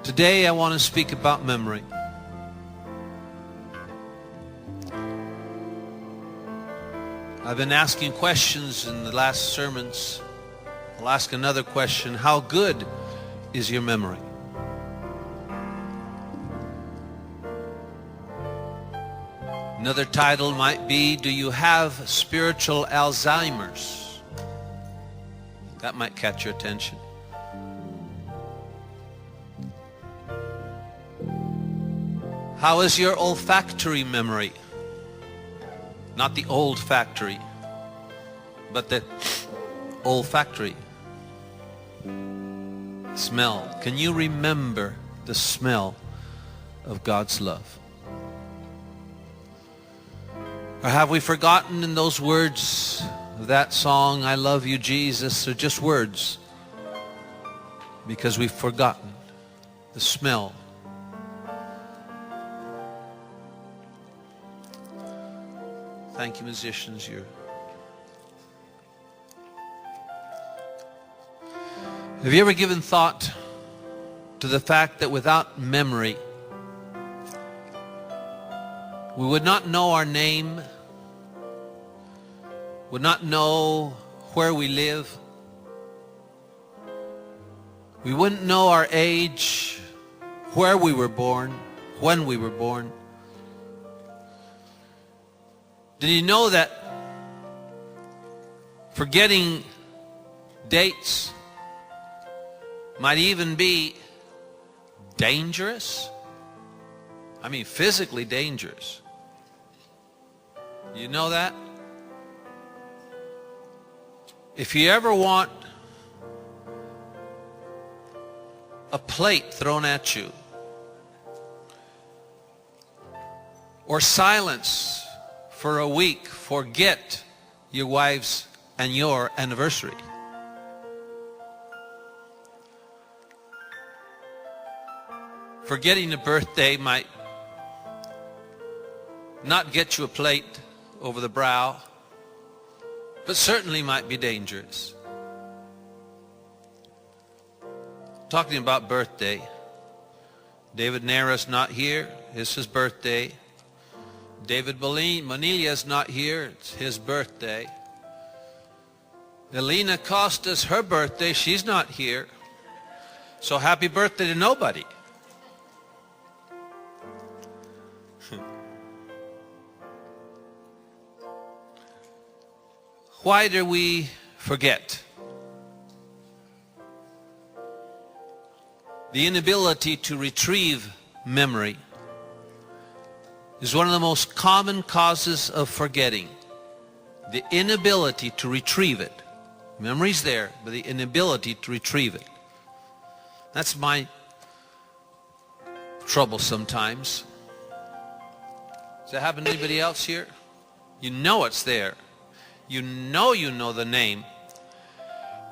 Today I want to speak about memory. I've been asking questions in the last sermons. I'll ask another question. How good is your memory? Another title might be, do you have spiritual Alzheimer's? That might catch your attention. How is your olfactory memory? Not the old factory, but the olfactory. Smell. Can you remember the smell of God's love? Or have we forgotten in those words of that song, I love you, Jesus, are just words because we've forgotten the smell. Thank you, musicians. Have you ever given thought to the fact that without memory, we would not know our name, would not know where we live, we wouldn't know our age, where we were born, when we were born? Did you know that forgetting dates might even be dangerous? I mean, physically dangerous. You know that? If you ever want a plate thrown at you, or silence for a week, forget your wife's and your anniversary. Forgetting a birthday might not get you a plate over the brow, but certainly might be dangerous. Talking about birthday, David Nara's not here. It's his birthday. David Manilia's not here. It's his birthday. Elena Costa's her birthday. She's not here. So happy birthday to nobody. Why do we forget? The inability to retrieve memory is one of the most common causes of forgetting. The inability to retrieve it. Memory's there, but the inability to retrieve it. That's my trouble sometimes. Does that happen to anybody else here? You know it's there. You know the name.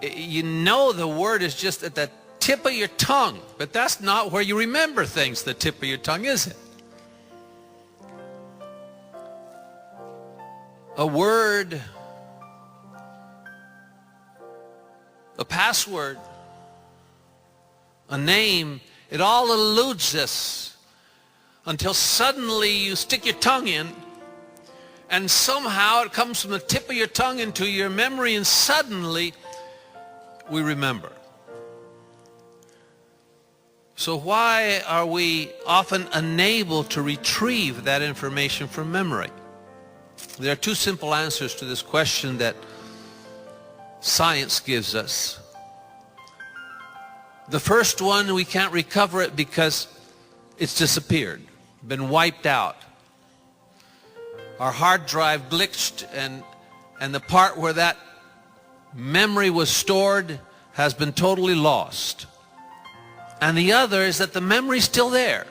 You know the word is just at the tip of your tongue, but that's not where you remember things, the tip of your tongue, is it? A word, a password, a name, it all eludes us until suddenly you stick your tongue in and somehow it comes from the tip of your tongue into your memory and suddenly we remember. So why are we often unable to retrieve that information from memory? There are two simple answers to this question that science gives us. The first one, we can't recover it because it's disappeared, been wiped out. Our hard drive glitched and the part where that memory was stored has been totally lost. And the other is that the memory's still there.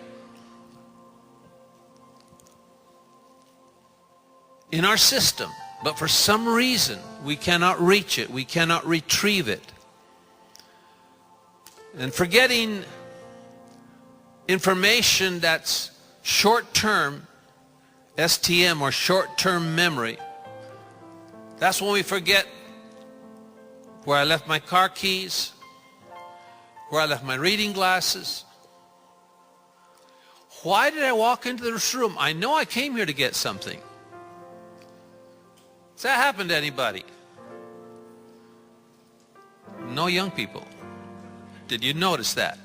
In our system, but for some reason we cannot reach it, we cannot retrieve it. And forgetting information that's short-term, STM or short-term memory, that's when we forget where I left my car keys, where I left my reading glasses, Why did I walk into this room? I know I came here to get something. Does that happen to anybody? No young people. Did you notice that?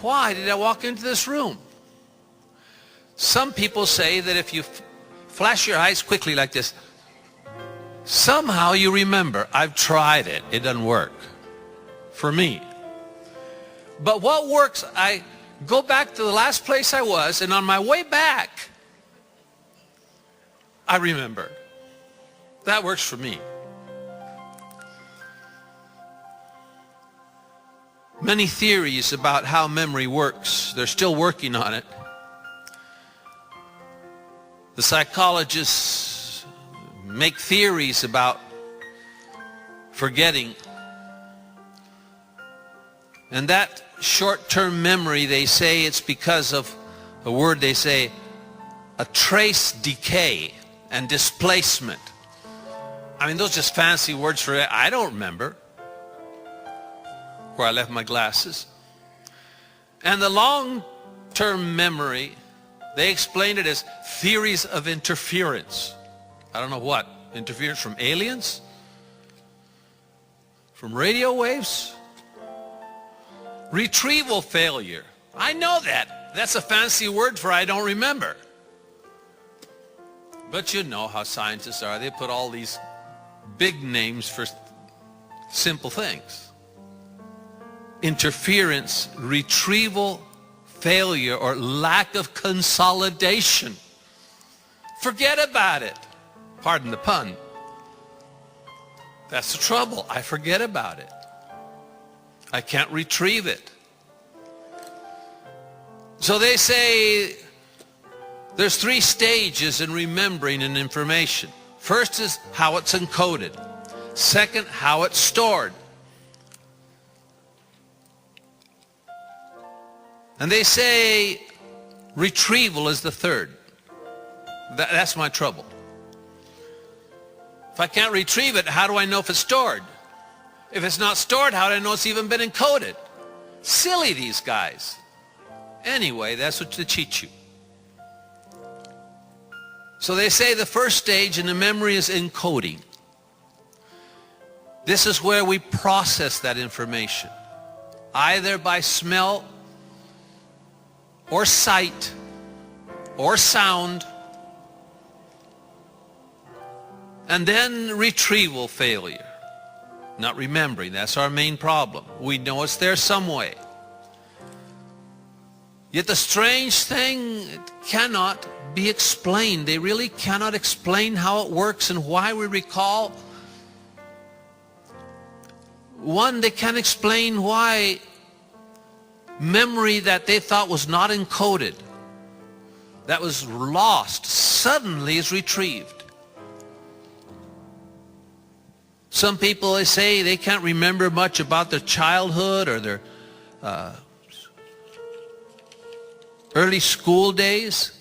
Why did I walk into this room? Some people say that if you flash your eyes quickly like this, somehow you remember. I've tried it. It doesn't work for me. But what works, I go back to the last place I was, and on my way back, I remember. That works for me. Many theories about how memory works. They're still working on it. The psychologists make theories about forgetting. And that short-term memory, they say it's because of a word they say, a trace decay and displacement. I mean, those are just fancy words for it. I don't remember where I left my glasses. And the long-term memory, they explained it as theories of interference. I don't know what. Interference from aliens? From radio waves? Retrieval failure. I know that. That's a fancy word for I don't remember. But you know how scientists are. They put all these big names for simple things. Interference, retrieval failure, or lack of consolidation. Forget about it. Pardon the pun. That's the trouble. I forget about it. I can't retrieve it. So they say there's 3 stages in remembering an information. First is how it's encoded. Second, how it's stored. And they say retrieval is the third. That's my trouble. If I can't retrieve it, how do I know if it's stored? If it's not stored, how do I know it's even been encoded? Silly, these guys. Anyway, that's what they teach you. So they say the first stage in the memory is encoding. This is where we process that information, either by smell or sight or sound, and then retrieval failure. Not remembering, that's our main problem. We know it's there some way. Yet the strange thing, it cannot be explained. They really cannot explain how it works and why we recall. One, they can't explain why memory that they thought was not encoded, that was lost, suddenly is retrieved. Some people, they say they can't remember much about their childhood or their early school days,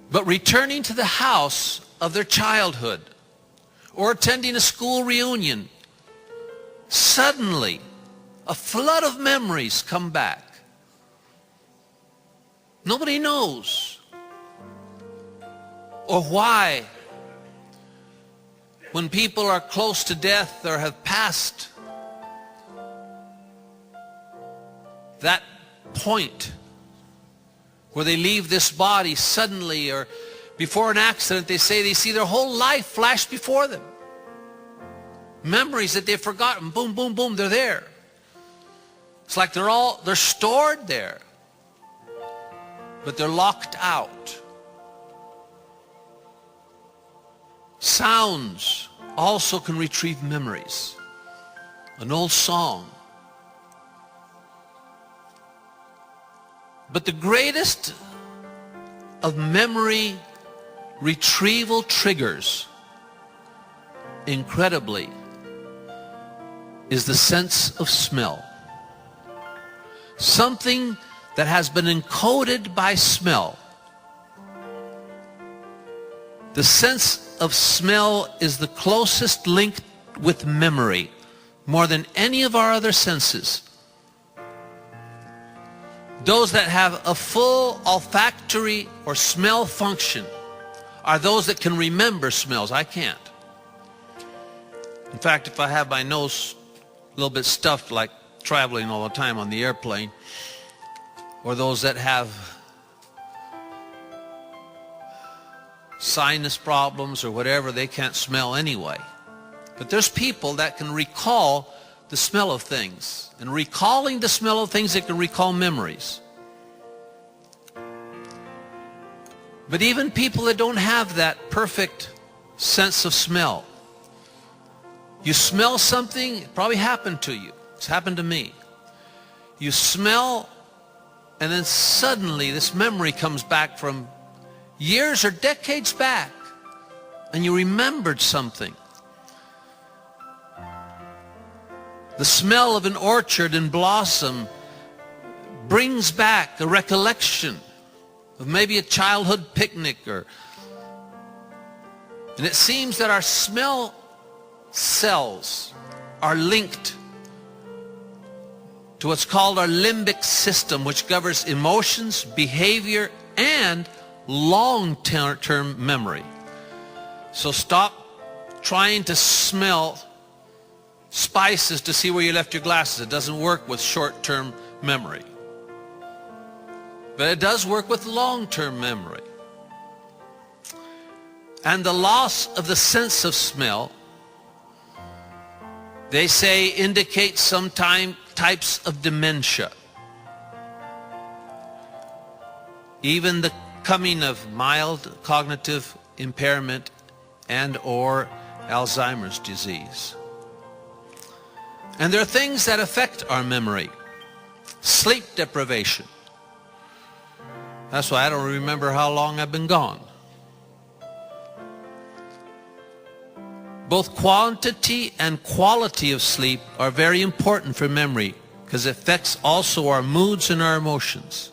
but returning to the house of their childhood or attending a school reunion, suddenly a flood of memories come back. Nobody knows or why. When people are close to death or have passed that point where they leave this body suddenly, or before an accident, they say they see their whole life flash before them. Memories that they've forgotten, boom, boom, boom, they're there. It's like they're stored there, but they're locked out. Sounds also can retrieve memories. An old song. But the greatest of memory retrieval triggers, incredibly, is the sense of smell. Something that has been encoded by smell. The sense of smell is the closest link with memory, more than any of our other senses. Those that have a full olfactory or smell function are those that can remember smells. I can't. In fact, if I have my nose a little bit stuffed, like traveling all the time on the airplane, or those that have sinus problems or whatever, they can't smell anyway. But there's people that can recall the smell of things. And recalling the smell of things, they can recall memories. But even people that don't have that perfect sense of smell, you smell something, it probably happened to you. It's happened to me. You smell, and then suddenly this memory comes back from years or decades back, and you remembered something. The smell of an orchard in blossom brings back a recollection of maybe a childhood picnic, and it seems that our smell cells are linked to what's called our limbic system, which governs emotions, behavior, and long-term memory. So stop trying to smell spices to see where you left your glasses. It doesn't work with short-term memory. But it does work with long-term memory. And the loss of the sense of smell, they say, indicates some types of dementia. Even the coming of mild cognitive impairment and or Alzheimer's disease. And there are things that affect our memory. Sleep deprivation. That's why I don't remember how long I've been gone. Both quantity and quality of sleep are very important for memory because it affects also our moods and our emotions.